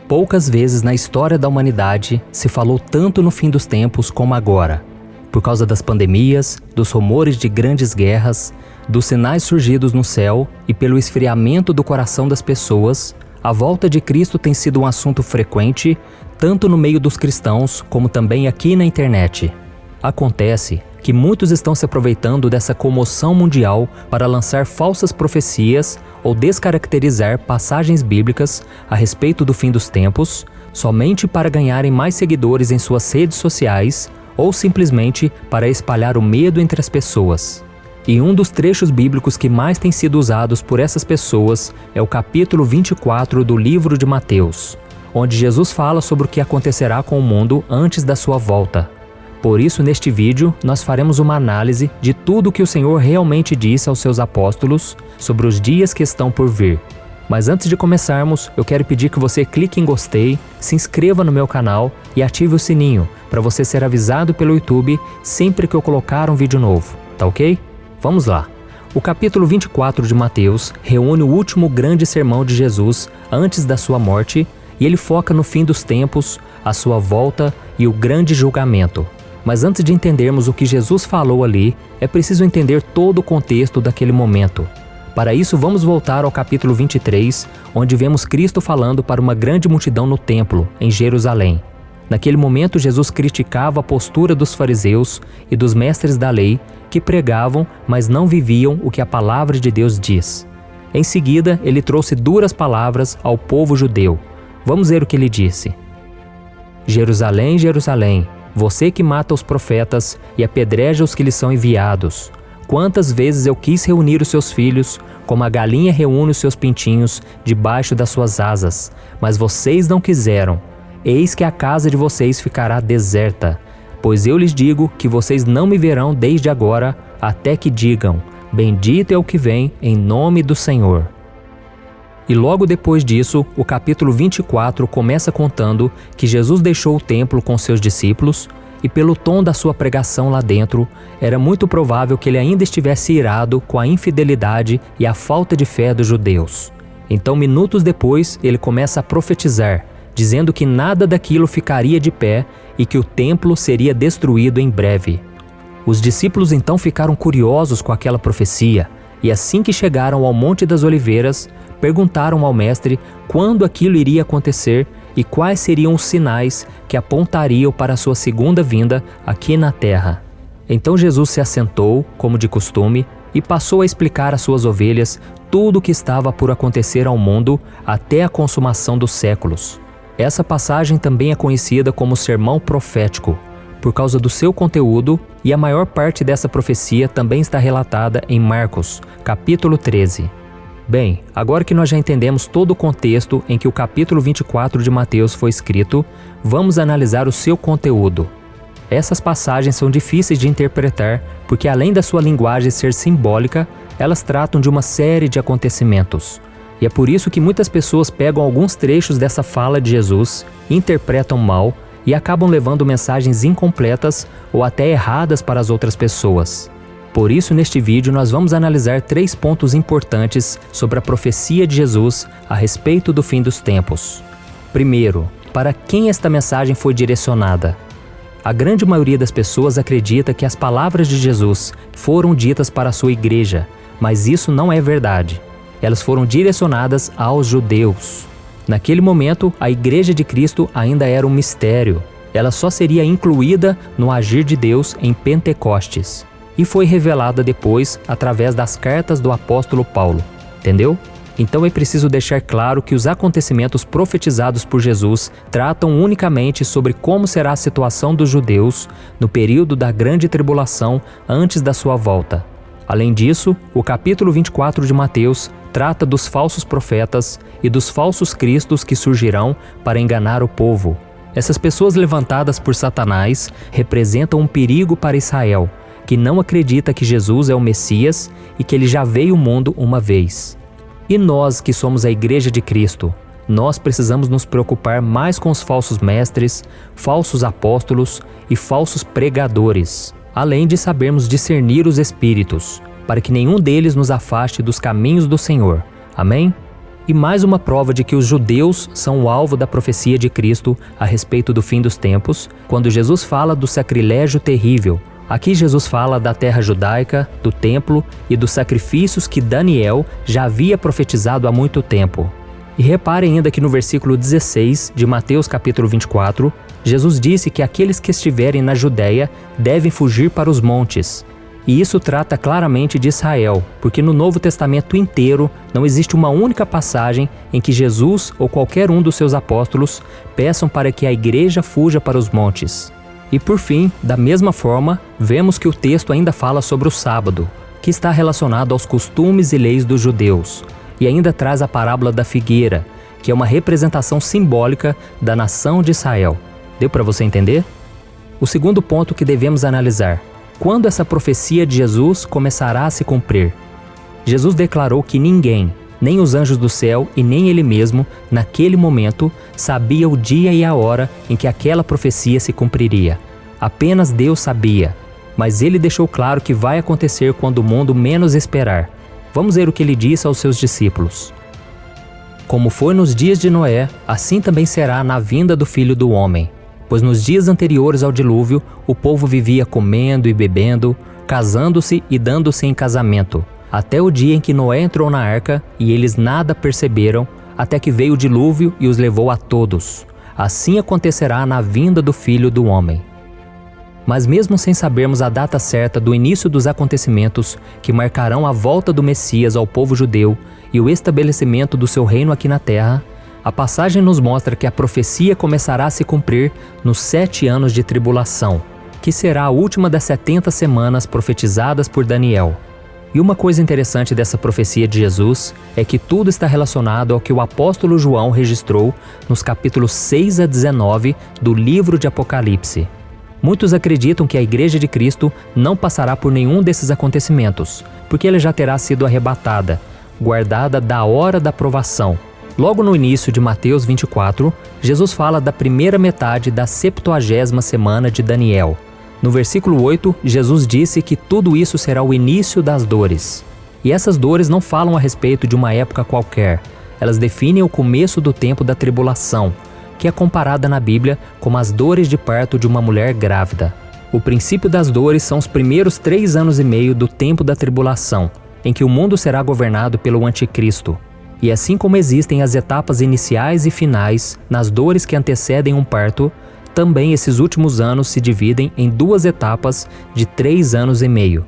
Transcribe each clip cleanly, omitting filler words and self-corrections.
Poucas vezes na história da humanidade se falou tanto no fim dos tempos como agora. Por causa das pandemias, dos rumores de grandes guerras, dos sinais surgidos no céu e pelo esfriamento do coração das pessoas, a volta de Cristo tem sido um assunto frequente, tanto no meio dos cristãos como também aqui na internet. Acontece que muitos estão se aproveitando dessa comoção mundial para lançar falsas profecias ou descaracterizar passagens bíblicas a respeito do fim dos tempos, somente para ganharem mais seguidores em suas redes sociais ou simplesmente para espalhar o medo entre as pessoas. E um dos trechos bíblicos que mais tem sido usados por essas pessoas é o capítulo 24 do livro de Mateus, onde Jesus fala sobre o que acontecerá com o mundo antes da sua volta. Por isso, neste vídeo, nós faremos uma análise de tudo o que o Senhor realmente disse aos seus apóstolos sobre os dias que estão por vir. Mas antes de começarmos, eu quero pedir que você clique em gostei, se inscreva no meu canal e ative o sininho para você ser avisado pelo YouTube sempre que eu colocar um vídeo novo, tá ok? Vamos lá! O capítulo 24 de Mateus reúne o último grande sermão de Jesus antes da sua morte e ele foca no fim dos tempos, a sua volta e o grande julgamento. Mas antes de entendermos o que Jesus falou ali, é preciso entender todo o contexto daquele momento. Para isso, vamos voltar ao capítulo 23, onde vemos Cristo falando para uma grande multidão no templo, em Jerusalém. Naquele momento, Jesus criticava a postura dos fariseus e dos mestres da lei, que pregavam, mas não viviam o que a palavra de Deus diz. Em seguida, ele trouxe duras palavras ao povo judeu. Vamos ver o que ele disse. Jerusalém, Jerusalém, você que mata os profetas e apedreja os que lhes são enviados. Quantas vezes eu quis reunir os seus filhos, como a galinha reúne os seus pintinhos debaixo das suas asas, mas vocês não quiseram. Eis que a casa de vocês ficará deserta, pois eu lhes digo que vocês não me verão desde agora, até que digam, bendito é o que vem em nome do Senhor. E logo depois disso, o capítulo 24 começa contando que Jesus deixou o templo com seus discípulos e pelo tom da sua pregação lá dentro, era muito provável que ele ainda estivesse irado com a infidelidade e a falta de fé dos judeus. Então, minutos depois, ele começa a profetizar, dizendo que nada daquilo ficaria de pé e que o templo seria destruído em breve. Os discípulos então ficaram curiosos com aquela profecia e assim que chegaram ao Monte das Oliveiras, perguntaram ao mestre quando aquilo iria acontecer e quais seriam os sinais que apontariam para a sua segunda vinda aqui na terra. Então Jesus se assentou, como de costume, e passou a explicar às suas ovelhas tudo o que estava por acontecer ao mundo até a consumação dos séculos. Essa passagem também é conhecida como Sermão Profético, por causa do seu conteúdo, e a maior parte dessa profecia também está relatada em Marcos, capítulo 13. Bem, agora que nós já entendemos todo o contexto em que o capítulo 24 de Mateus foi escrito, vamos analisar o seu conteúdo. Essas passagens são difíceis de interpretar porque, além da sua linguagem ser simbólica, elas tratam de uma série de acontecimentos. E é por isso que muitas pessoas pegam alguns trechos dessa fala de Jesus, interpretam mal e acabam levando mensagens incompletas ou até erradas para as outras pessoas. Por isso, neste vídeo, nós vamos analisar 3 pontos importantes sobre a profecia de Jesus a respeito do fim dos tempos. Primeiro, para quem esta mensagem foi direcionada? A grande maioria das pessoas acredita que as palavras de Jesus foram ditas para a sua igreja, mas isso não é verdade. Elas foram direcionadas aos judeus. Naquele momento, a Igreja de Cristo ainda era um mistério. Ela só seria incluída no agir de Deus em Pentecostes. E foi revelada depois através das cartas do apóstolo Paulo. Entendeu? Então é preciso deixar claro que os acontecimentos profetizados por Jesus tratam unicamente sobre como será a situação dos judeus no período da grande tribulação antes da sua volta. Além disso, o capítulo 24 de Mateus trata dos falsos profetas e dos falsos cristos que surgirão para enganar o povo. Essas pessoas levantadas por Satanás representam um perigo para Israel, que não acredita que Jesus é o Messias e que ele já veio ao mundo uma vez. E nós, que somos a Igreja de Cristo, nós precisamos nos preocupar mais com os falsos mestres, falsos apóstolos e falsos pregadores, além de sabermos discernir os espíritos, para que nenhum deles nos afaste dos caminhos do Senhor. Amém? E mais uma prova de que os judeus são o alvo da profecia de Cristo a respeito do fim dos tempos, quando Jesus fala do sacrilégio terrível. Aqui Jesus fala da terra judaica, do templo e dos sacrifícios que Daniel já havia profetizado há muito tempo. E repare ainda que no versículo 16 de Mateus capítulo 24, Jesus disse que aqueles que estiverem na Judéia devem fugir para os montes. E isso trata claramente de Israel, porque no Novo Testamento inteiro não existe uma única passagem em que Jesus ou qualquer um dos seus apóstolos peçam para que a igreja fuja para os montes. E por fim, da mesma forma, vemos que o texto ainda fala sobre o sábado, que está relacionado aos costumes e leis dos judeus, e ainda traz a parábola da figueira, que é uma representação simbólica da nação de Israel. Deu para você entender? O segundo ponto que devemos analisar: quando essa profecia de Jesus começará a se cumprir? Jesus declarou que ninguém, nem os anjos do céu e nem ele mesmo, naquele momento, sabia o dia e a hora em que aquela profecia se cumpriria. Apenas Deus sabia, mas ele deixou claro que vai acontecer quando o mundo menos esperar. Vamos ver o que ele disse aos seus discípulos. Como foi nos dias de Noé, assim também será na vinda do Filho do Homem. Pois nos dias anteriores ao dilúvio, o povo vivia comendo e bebendo, casando-se e dando-se em casamento, até o dia em que Noé entrou na arca e eles nada perceberam, até que veio o dilúvio e os levou a todos. Assim acontecerá na vinda do Filho do Homem. Mas mesmo sem sabermos a data certa do início dos acontecimentos que marcarão a volta do Messias ao povo judeu e o estabelecimento do seu reino aqui na terra, a passagem nos mostra que a profecia começará a se cumprir nos 7 anos de tribulação, que será a última das 70 semanas profetizadas por Daniel. E uma coisa interessante dessa profecia de Jesus é que tudo está relacionado ao que o apóstolo João registrou nos capítulos 6 a 19 do livro de Apocalipse. Muitos acreditam que a Igreja de Cristo não passará por nenhum desses acontecimentos, porque ela já terá sido arrebatada, guardada da hora da provação. Logo no início de Mateus 24, Jesus fala da primeira metade da 70ª semana de Daniel. No versículo 8, Jesus disse que tudo isso será o início das dores. E essas dores não falam a respeito de uma época qualquer. Elas definem o começo do tempo da tribulação, que é comparada na Bíblia como as dores de parto de uma mulher grávida. O princípio das dores são os primeiros 3 anos e meio do tempo da tribulação, em que o mundo será governado pelo Anticristo. E assim como existem as etapas iniciais e finais nas dores que antecedem um parto, também esses últimos anos se dividem em 2 etapas de 3 anos e meio.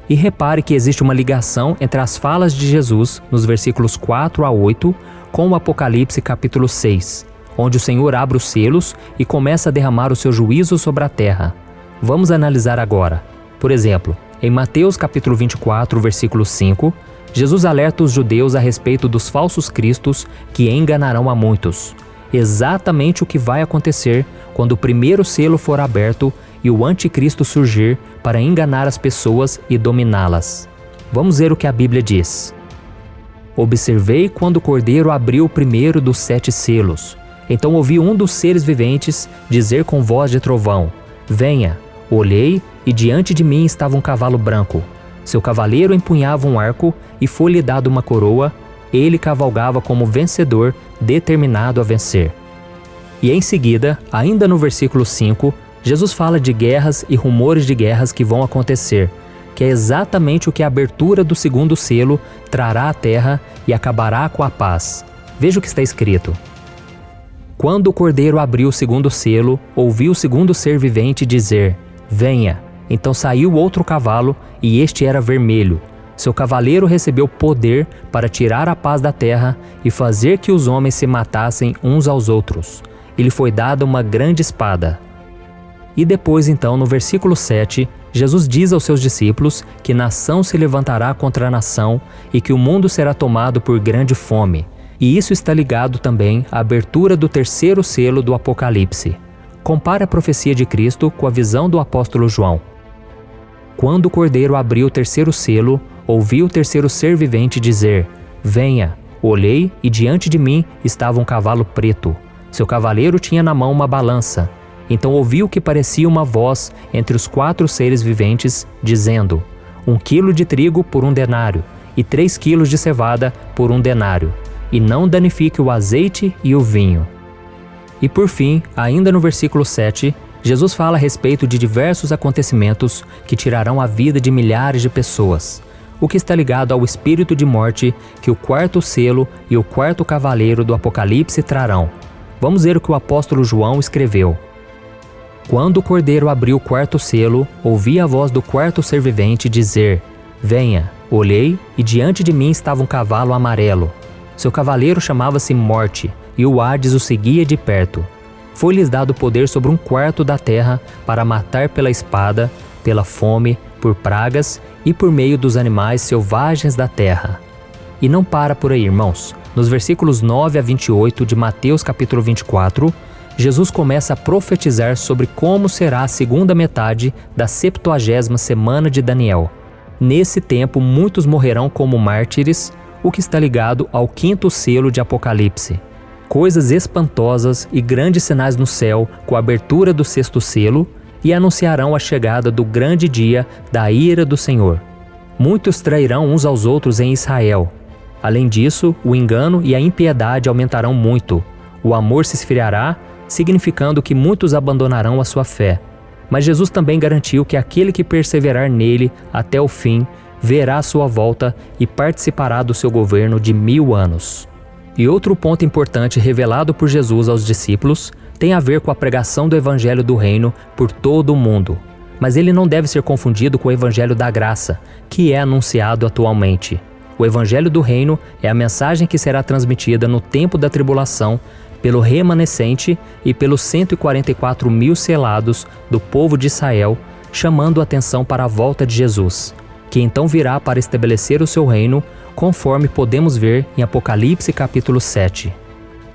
E repare que existe uma ligação entre as falas de Jesus, nos versículos 4 a 8, com o Apocalipse capítulo 6, onde o Senhor abre os selos e começa a derramar o seu juízo sobre a terra. Vamos analisar agora. Por exemplo, em Mateus capítulo 24, versículo 5, Jesus alerta os judeus a respeito dos falsos cristos que enganarão a muitos. Exatamente o que vai acontecer quando o primeiro selo for aberto e o anticristo surgir para enganar as pessoas e dominá-las. Vamos ver o que a Bíblia diz. Observei quando o Cordeiro abriu o primeiro dos 7 selos. Então ouvi um dos seres viventes dizer com voz de trovão: Venha. Olhei e diante de mim estava um cavalo branco. Seu cavaleiro empunhava um arco e foi-lhe dado uma coroa. Ele cavalgava como vencedor, determinado a vencer. E em seguida, ainda no versículo 5, Jesus fala de guerras e rumores de guerras que vão acontecer, que é exatamente o que a abertura do segundo selo trará à terra e acabará com a paz. Veja o que está escrito. Quando o Cordeiro abriu o segundo selo, ouvi o segundo ser vivente dizer: Venha. Então saiu outro cavalo, e este era vermelho. Seu cavaleiro recebeu poder para tirar a paz da terra e fazer que os homens se matassem uns aos outros. Ele foi dada uma grande espada. E depois então, no versículo 7, Jesus diz aos seus discípulos que nação se levantará contra a nação e que o mundo será tomado por grande fome. E isso está ligado também à abertura do terceiro selo do Apocalipse. Compare a profecia de Cristo com a visão do apóstolo João. Quando o Cordeiro abriu o terceiro selo, ouvi o terceiro ser vivente dizer: Venha. Olhei e diante de mim estava um cavalo preto. Seu cavaleiro tinha na mão uma balança. Então ouvi o que parecia uma voz entre os 4 seres viventes, dizendo: 1 quilo de trigo por 1 denário, e 3 quilos de cevada por 1 denário, e não danifique o azeite e o vinho. E por fim, ainda no versículo 7, Jesus fala a respeito de diversos acontecimentos que tirarão a vida de milhares de pessoas, o que está ligado ao espírito de morte que o quarto selo e o quarto cavaleiro do Apocalipse trarão. Vamos ver o que o apóstolo João escreveu. Quando o cordeiro abriu o quarto selo, ouvi a voz do quarto ser vivente dizer: Venha. Olhei, e diante de mim estava um cavalo amarelo. Seu cavaleiro chamava-se Morte, e o Hades o seguia de perto. Foi-lhes dado poder sobre um quarto da terra para matar pela espada, pela fome, por pragas e por meio dos animais selvagens da terra. E não para por aí, irmãos. Nos versículos 9 a 28 de Mateus capítulo 24, Jesus começa a profetizar sobre como será a segunda metade da 70ª semana de Daniel. Nesse tempo, muitos morrerão como mártires, o que está ligado ao quinto selo de Apocalipse. Coisas espantosas e grandes sinais no céu com a abertura do sexto selo e anunciarão a chegada do grande dia da ira do Senhor. Muitos trairão uns aos outros em Israel. Além disso, o engano e a impiedade aumentarão muito. O amor se esfriará, significando que muitos abandonarão a sua fé. Mas Jesus também garantiu que aquele que perseverar nele até o fim verá a sua volta e participará do seu governo de 1000 anos. E outro ponto importante revelado por Jesus aos discípulos tem a ver com a pregação do Evangelho do Reino por todo o mundo. Mas ele não deve ser confundido com o Evangelho da Graça, que é anunciado atualmente. O Evangelho do Reino é a mensagem que será transmitida no tempo da tribulação pelo remanescente e pelos 144.000 selados do povo de Israel, chamando a atenção para a volta de Jesus, que então virá para estabelecer o seu reino, conforme podemos ver em Apocalipse capítulo 7.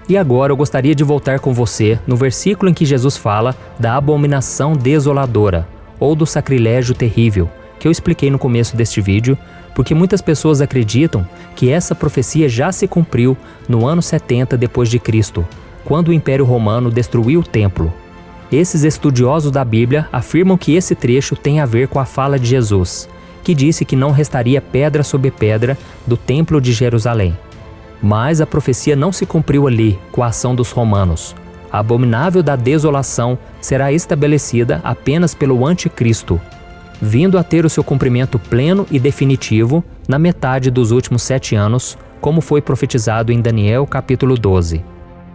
E agora eu gostaria de voltar com você no versículo em que Jesus fala da abominação desoladora, ou do sacrilégio terrível, que eu expliquei no começo deste vídeo, porque muitas pessoas acreditam que essa profecia já se cumpriu no ano 70 depois de Cristo, quando o Império Romano destruiu o templo. Esses estudiosos da Bíblia afirmam que esse trecho tem a ver com a fala de Jesus, que disse que não restaria pedra sobre pedra do templo de Jerusalém. Mas a profecia não se cumpriu ali com a ação dos romanos. A abominável da desolação será estabelecida apenas pelo anticristo, vindo a ter o seu cumprimento pleno e definitivo na metade dos últimos 7 anos, como foi profetizado em Daniel capítulo 12.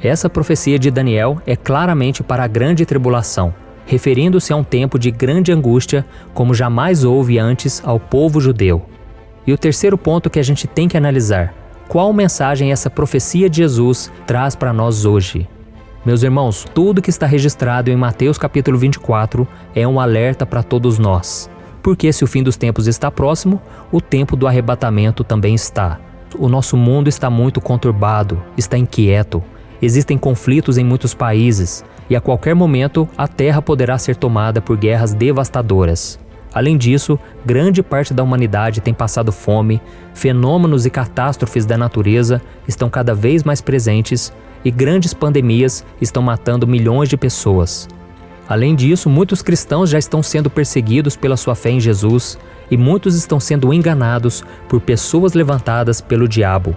Essa profecia de Daniel é claramente para a grande tribulação, referindo-se a um tempo de grande angústia como jamais houve antes ao povo judeu. E o terceiro ponto que a gente tem que analisar: qual mensagem essa profecia de Jesus traz para nós hoje? Meus irmãos, tudo que está registrado em Mateus capítulo 24 é um alerta para todos nós. Porque se o fim dos tempos está próximo, o tempo do arrebatamento também está. O nosso mundo está muito conturbado, está inquieto, existem conflitos em muitos países e a qualquer momento a terra poderá ser tomada por guerras devastadoras. Além disso, grande parte da humanidade tem passado fome, fenômenos e catástrofes da natureza estão cada vez mais presentes e grandes pandemias estão matando milhões de pessoas. Além disso, muitos cristãos já estão sendo perseguidos pela sua fé em Jesus e muitos estão sendo enganados por pessoas levantadas pelo diabo.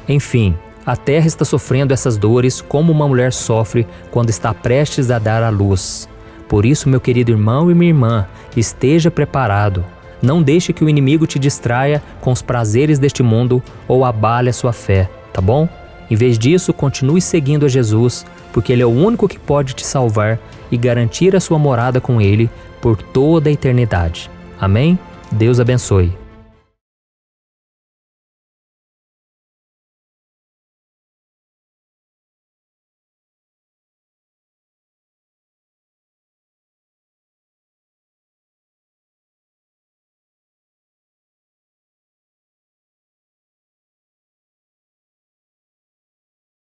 Enfim, a terra está sofrendo essas dores como uma mulher sofre quando está prestes a dar à luz. Por isso, meu querido irmão e minha irmã, esteja preparado. Não deixe que o inimigo te distraia com os prazeres deste mundo ou abale a sua fé, tá bom? Em vez disso, continue seguindo a Jesus, porque Ele é o único que pode te salvar e garantir a sua morada com Ele por toda a eternidade. Amém? Deus abençoe.